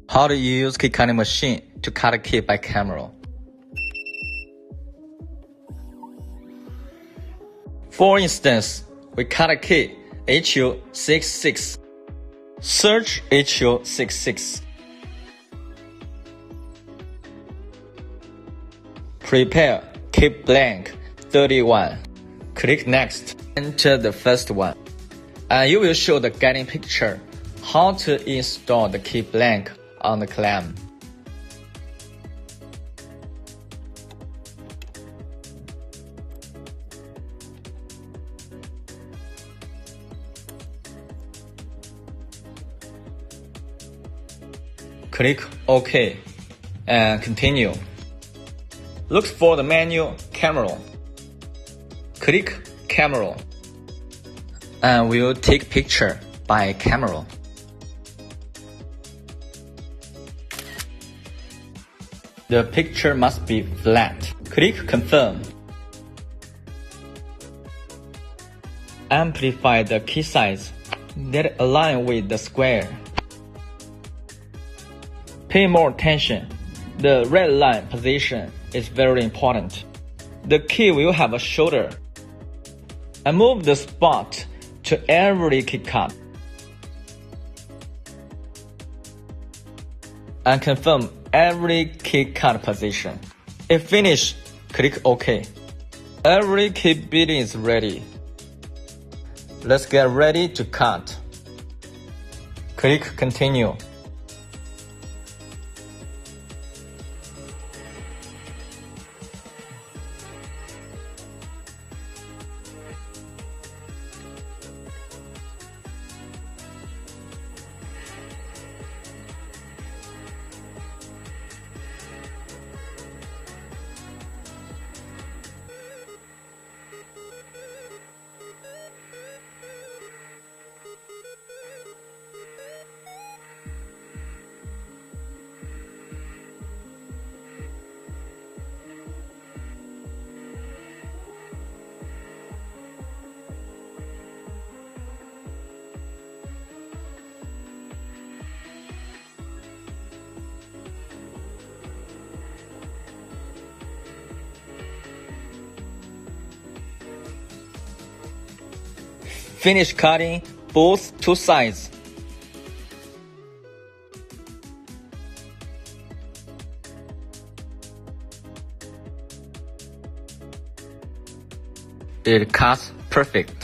How do you use key cutting machine to cut a key by camera? For instance, we cut a key HU66. Search HU66. Prepare key blank 31. Click Next. Enter the first one. And you will show the guiding picture how to install the key blank on the clamp. Click OK and continue. Look for the menu Camera. Click Camera and we'll take picture by camera. The picture must be flat. Click Confirm. Amplify the key size that align with the square. Pay more attention. The red line position is very important. The key will have a shoulder. And move the spot to every key cut. And confirm every key cut position. If finished, click OK. Every key bit is ready. Let's get ready to cut. Click Continue. Finish cutting both two sides. It cuts perfect.